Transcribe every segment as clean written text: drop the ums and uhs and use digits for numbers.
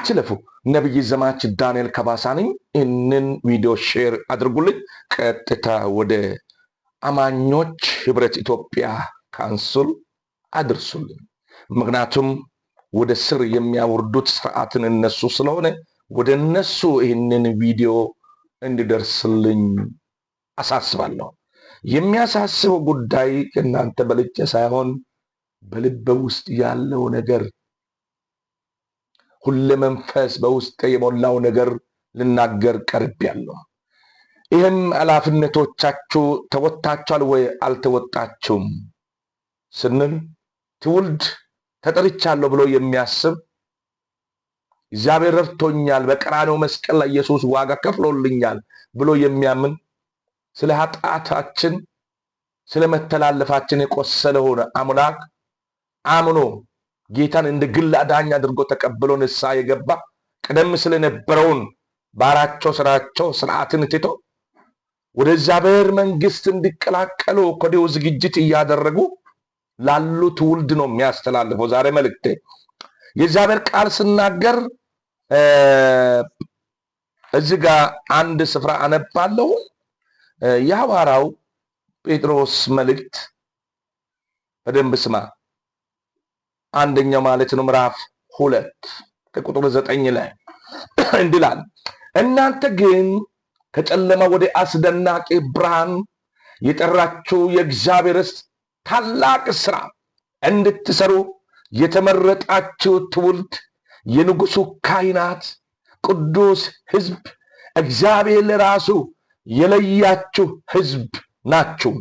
አትለፉ። ነብይ ዘማች ዳንኤል ከባሳኒ እንን ቪዲዮ ሼር አድርጉልኝ። ቀጥታ ወደ አማኞች ህብረት ኢትዮጵያ ካውንስል አድርሱልኝ። ምክንያቱም ወደ ስር የሚያወርዱት ስርዓትን እነሱ ስለሆነ ወደ እነሱ ይህንን ቪዲዮ እንዲደርስልኝ አሳስባለሁ። የሚያሳስበው ጉዳይ ከእናንተ በልጬ ሳይሆን በልቤ ውስጥ ያለው ነገር፣ ሁሉ መንፈስ በውስጤ የሞላው ነገር ልናገር ቀርቤያለሁ። ይህም ኃላፊነቶቻችሁ ተወጣችኋል ወይ አልተወጣችሁም ስንል ትውልድ ተጠርቻለሁ ብሎ የሚያስብ እግዚአብሔር ረድቶኛል፣ በቀራንዮ መስቀል ላይ ኢየሱስ ዋጋ ከፍሎልኛል ብሎ የሚያምን ስለ ኃጢአታችን ስለ መተላለፋችን የቆሰለውን አምላክ አምኖ ጌታን እንደ ግል አዳኝ አድርጎ ተቀብሎ ንስሐ የገባ ቀደም ስለነበረውን ባራቸው ስራቸው ስርዓትን ትቶ ወደ እግዚአብሔር መንግስት እንዲቀላቀሉ ከዲሁ ዝግጅት እያደረጉ ላሉ ትውልድ ነው የሚያስተላልፈው ዛሬ መልእክቴ። የእግዚአብሔር ቃል ስናገር እዚህ ጋር አንድ ስፍራ አነባለሁ። የሐዋርያው ጴጥሮስ መልእክት በደንብ ስማ። አንደኛው ማለት ነው ምዕራፍ 2 ከቁጥር 9 ላይ እንዲህ ይላል፣ እናንተ ግን ከጨለማ ወደ አስደናቂ ብርሃን የጠራችሁ የእግዚአብሔር ታላቅ ስራ እንድትሰሩ የተመረጣችሁ ትውልድ፣ የንጉሱ ካህናት፣ ቅዱስ ሕዝብ፣ እግዚአብሔር ለራሱ የለያችሁ ሕዝብ ናችሁ።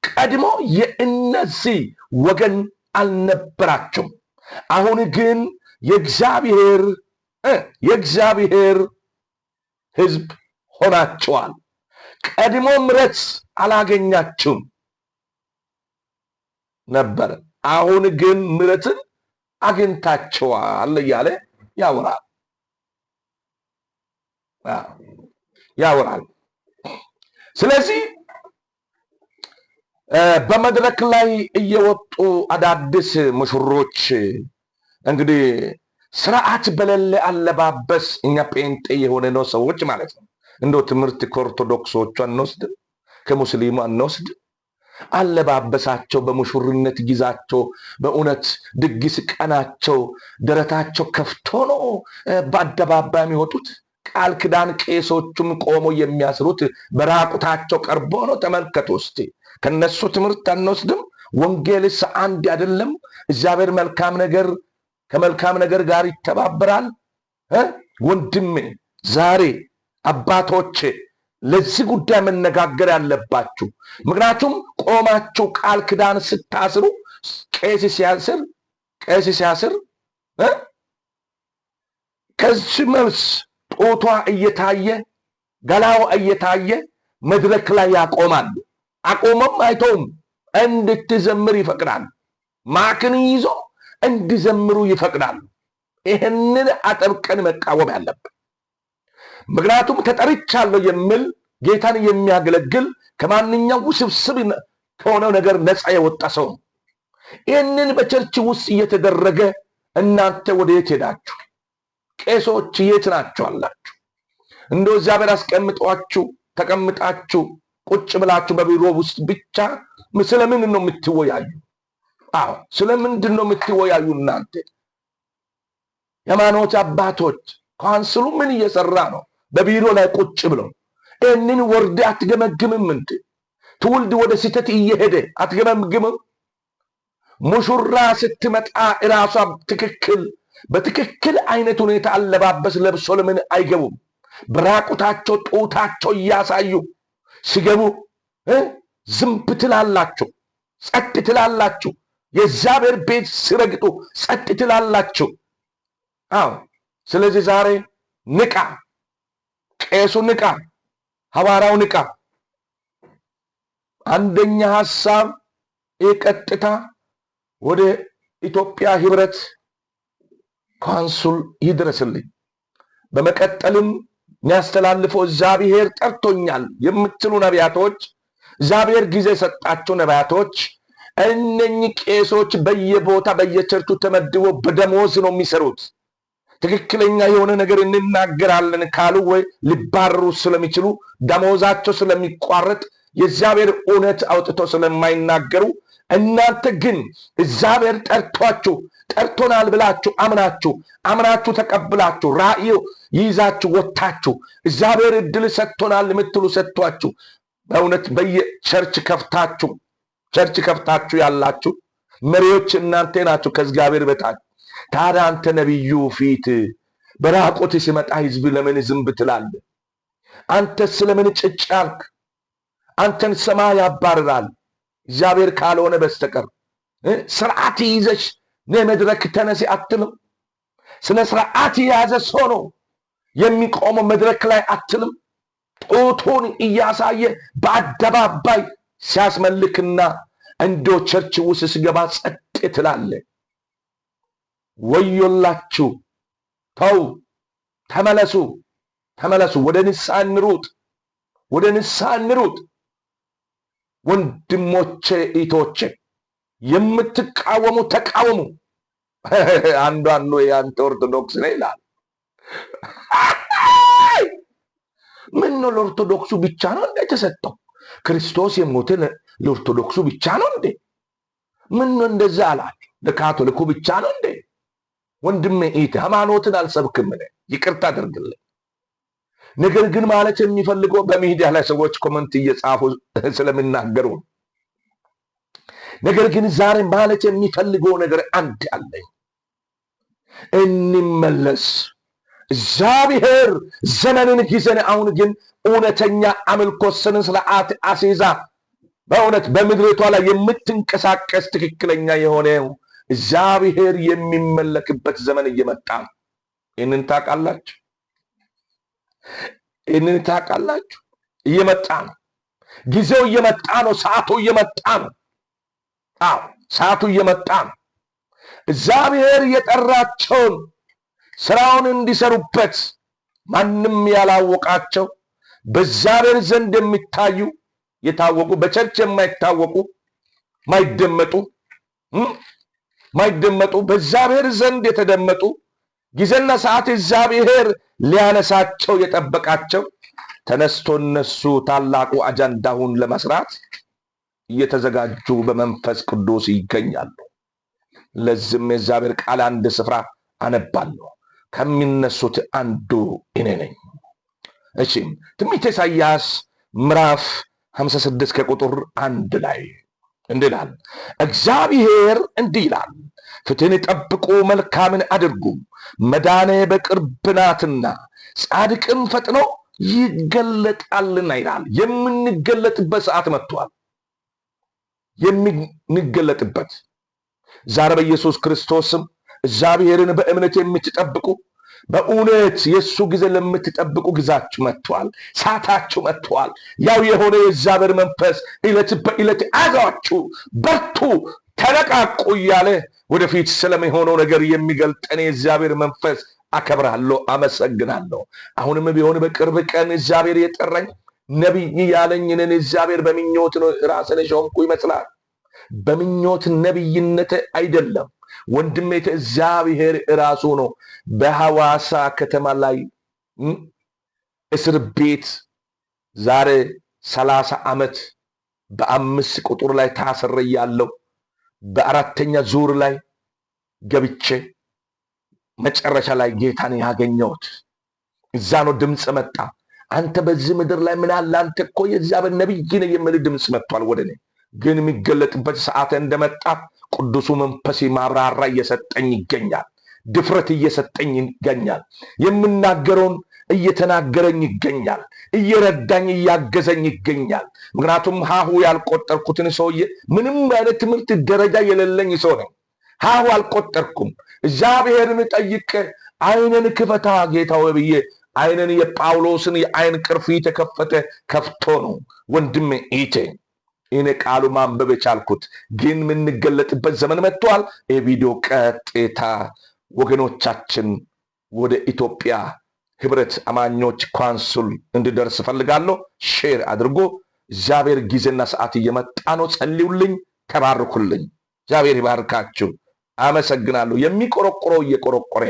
ቀድሞ የእነዚህ ወገን አልነበራችሁም፣ አሁን ግን የእግዚአብሔር ሕዝብ ሆናችኋል። ቀድሞ ምሕረት አላገኛችሁም ነበር፣ አሁን ግን ምሕረትን አግኝታችኋል እያለ ያወራል። ስለዚህ በመድረክ ላይ እየወጡ አዳዲስ ሙሽሮች እንግዲህ ስርዓት በሌለ አለባበስ እኛ ጴንጤ የሆነ ነው ሰዎች ማለት ነው። እንደው ትምህርት ከኦርቶዶክሶቹ አንወስድም፣ ከሙስሊሙ አንወስድም። አለባበሳቸው በሙሽርነት ጊዜያቸው በእውነት ድግስ ቀናቸው ደረታቸው ከፍቶ ነው በአደባባይ የሚወጡት። ቃል ኪዳን ቄሶቹም ቆሞ የሚያስሩት በራቁታቸው ቀርቦ ነው። ተመልከቱ እስቲ። ከነሱ ትምህርት አንወስድም። ወንጌልስ አንድ አይደለም? እግዚአብሔር መልካም ነገር ከመልካም ነገር ጋር ይተባበራል። ወንድሜ ዛሬ አባቶች ለዚህ ጉዳይ መነጋገር ያለባችሁ። ምክንያቱም ቆማችሁ ቃል ኪዳን ስታስሩ ቄስ ሲያስር ከዚህ መልስ ጦቷ እየታየ ገላው እየታየ መድረክ ላይ ያቆማሉ። አቆመም አይተውም እንድትዘምር ይፈቅዳሉ። ማክን ይዞ እንዲዘምሩ ይፈቅዳሉ። ይህንን አጠብቀን መቃወም ያለብን። ምክንያቱም ተጠርቻለሁ የሚል ጌታን የሚያገለግል ከማንኛውም ውስብስብ ከሆነው ነገር ነፃ የወጣ ሰው ነው። ይህንን በቸርች ውስጥ እየተደረገ እናንተ ወደ የት ሄዳችሁ? ቄሶች የት ናችሁ አላችሁ? እንደው እግዚአብሔር አስቀምጧችሁ ተቀምጣችሁ ቁጭ ብላችሁ በቢሮ ውስጥ ብቻ ስለምን ነው የምትወያዩ? አዎ ስለምንድን ነው የምትወያዩ? እናንተ የሃይማኖት አባቶች ካውንስሉ ምን እየሰራ ነው? በቢሮ ላይ ቁጭ ብለው ይህንን ወርድ አትገመግምም? እንዴ ትውልድ ወደ ስህተት እየሄደ አትገመግምም? ሙሽራ ስትመጣ እራሷ በትክክል አይነት ሁኔታ አለባበስ ለብሶ ለምን አይገቡም? በራቁታቸው ጡታቸው እያሳዩ ሲገቡ ዝም ትላላችሁ፣ ጸጥ ትላላችሁ። የእግዚአብሔር ቤት ሲረግጡ ጸጥ ትላላችሁ። አዎ ስለዚህ ዛሬ ንቃ፣ ቄሱ ንቃ፣ ሐዋርያው ንቃ። አንደኛ ሐሳብ ቀጥታ ወደ ኢትዮጵያ ህብረት ካውንስል ይድረስልኝ። በመቀጠልም የሚያስተላልፈው እግዚአብሔር ጠርቶኛል የምትሉ ነቢያቶች፣ እግዚአብሔር ጊዜ የሰጣቸው ነቢያቶች፣ እነኚህ ቄሶች በየቦታ በየቸርቹ ተመድቦ በደሞዝ ነው የሚሰሩት። ትክክለኛ የሆነ ነገር እንናገራለን ካሉ ወይ ሊባረሩ ስለሚችሉ ደሞዛቸው ስለሚቋረጥ የእግዚአብሔር እውነት አውጥቶ ስለማይናገሩ እናንተ ግን እግዚአብሔር ጠርቶናል ብላችሁ አምናችሁ ተቀብላችሁ ራእይ ይዛችሁ ወጥታችሁ እግዚአብሔር እድል ሰጥቶናል የምትሉ ሰጥቷችሁ በእውነት በየቸርች ከፍታችሁ ያላችሁ መሪዎች እናንተ ናችሁ ከእግዚአብሔር በታች። ታዲያ አንተ ነቢዩ ፊት በራቆት ሲመጣ ህዝብ ለምን ዝም ትላለህ? አንተስ ስለምን ጭጭ አልክ? አንተን ሰማይ ያባርራል እግዚአብሔር ካልሆነ በስተቀር። ስርዓት ይዘሽ መድረክ ተነሲ አትልም። ስለ ስርዓት የያዘ ሰው ነው የሚቆመው መድረክ ላይ አትልም። ጡቱን እያሳየ በአደባባይ ሲያስመልክና እንዶ ቸርች ውስጥ ሲገባ ጸጥ ትላለህ። ወዮላችሁ! ተው፣ ተመለሱ። ወደ ንስሐ እንሩጥ። ወንድሞቼ እህቶቼ፣ የምትቃወሙ ተቃወሙ። አንዱ የአንተ ኦርቶዶክስ ነው ይላል። ምን ነው ለኦርቶዶክሱ ብቻ ነው እንዴ ተሰጠው? ክርስቶስ የሞተ ለኦርቶዶክሱ ብቻ ነው እንዴ? ምን ነው እንደዛ አላችሁ? ለካቶሊኩ ብቻ ነው እንዴ? ወንድሜ እህቴ፣ ሃይማኖትን አልሰብክም እኔ፣ ይቅርታ አድርግልኝ። ነገር ግን ማለት የሚፈልገው በሚዲያ ላይ ሰዎች ኮመንት እየጻፉ ስለሚናገሩ፣ ነገር ግን ዛሬ ማለት የሚፈልገው ነገር አንድ አለኝ። እንመለስ። እግዚአብሔር ዘመንን ጊዜን አሁን ግን እውነተኛ አምልኮ ስነ ስርዓት አስይዛ በእውነት በምድሪቷ ላይ የምትንቀሳቀስ ትክክለኛ የሆነው እግዚአብሔር የሚመለክበት ዘመን እየመጣ ነው። ይህንን ታውቃላችሁ? እየመጣ ነው። ጊዜው እየመጣ ነው። ሰዓቱ እየመጣ ነው። ሰዓቱ እየመጣ ነው። እግዚአብሔር የጠራቸውን ስራውን እንዲሰሩበት ማንም ያላወቃቸው በእግዚአብሔር ዘንድ የታወቁ በቸርች የማይታወቁ ማይደመጡ በእግዚአብሔር ዘንድ የተደመጡ ጊዜና ሰዓት እግዚአብሔር ሊያነሳቸው የጠበቃቸው ተነስቶ እነሱ ታላቁ አጀንዳውን ለመስራት እየተዘጋጁ በመንፈስ ቅዱስ ይገኛሉ። ለዚህም የእግዚአብሔር ቃል አንድ ስፍራ አነባለሁ። ከሚነሱት አንዱ እኔ ነኝ። እሺ፣ ትንቢተ ኢሳይያስ ምዕራፍ 56 ከቁጥር 1 ላይ እንዲህ ይላል። እግዚአብሔር እንዲህ ይላል፣ ፍትህን ጠብቁ፣ መልካምን አድርጉ፣ መዳኔ በቅርብ ናትና ጻድቅም ፈጥኖ ይገለጣልና ይላል። የምንገለጥበት ሰዓት መጥቷል። የምንገለጥበት ዛሬ በኢየሱስ ክርስቶስም እግዚአብሔርን በእምነት የምትጠብቁ በእውነት የእሱ ጊዜ ለምትጠብቁ ጊዜያችሁ መጥቷል። ሰዓታችሁ መጥቷል። ያው የሆነ የእግዚአብሔር መንፈስ ዕለት በዕለት አዛችሁ በርቱ፣ ተነቃቁ እያለ ወደፊት ስለሚሆነው ነገር የሚገልጠን የእግዚአብሔር መንፈስ አከብራለሁ፣ አመሰግናለሁ። አሁንም ቢሆን በቅርብ ቀን እግዚአብሔር የጠራኝ ነቢይ ያለኝ እኔን እግዚአብሔር በምኞት ነው ራስን ሾምኩ ይመስላል። በምኞት ነቢይነት አይደለም ወንድሜ፣ እግዚአብሔር ራሱ ነው። በሐዋሳ ከተማ ላይ እስር ቤት ዛሬ 30 ዓመት በ5 ቁጥር ላይ ታስሬ ያለው በአራተኛ ዙር ላይ ገብቼ መጨረሻ ላይ ጌታን ያገኘሁት እዛ ነው። ድምፅ መጣ። አንተ በዚህ ምድር ላይ ምን አለ? አንተ እኮ የእግዚአብሔር ነቢይ ነህ የሚል ድምፅ መጥቷል ወደ እኔ። ግን የሚገለጥበት ሰዓት እንደመጣ ቅዱሱ መንፈስ ማብራሪያ እየሰጠኝ ይገኛል። ድፍረት እየሰጠኝ ይገኛል። የምናገረውን እየተናገረኝ ይገኛል። እየረዳኝ እያገዘኝ ይገኛል። ምክንያቱም ሀሁ ያልቆጠርኩትን ሰውዬ ምንም አይነት ትምህርት ደረጃ የሌለኝ ሰው ነኝ። ሀሁ አልቆጠርኩም። እግዚአብሔርን ጠይቄ አይንን ክፈታ ጌታ ሆይ ብዬ አይንን የጳውሎስን የአይን ቅርፊት የተከፈተ ከፍቶ ነው ወንድሜ ኢቴ እኔ ቃሉ ማንበብ የቻልኩት። ግን የምንገለጥበት ዘመን መጥቷል። የቪዲዮ ቀጥታ ወገኖቻችን ወደ ኢትዮጵያ ህብረት አማኞች ካውንስል እንዲደርስ ፈልጋለሁ። ሼር አድርጎ። እግዚአብሔር ጊዜና ሰዓት እየመጣ ነው። ጸልዩልኝ፣ ተባርኩልኝ። እግዚአብሔር ይባርካችሁ። አመሰግናለሁ። የሚቆረቆረው እየቆረቆረ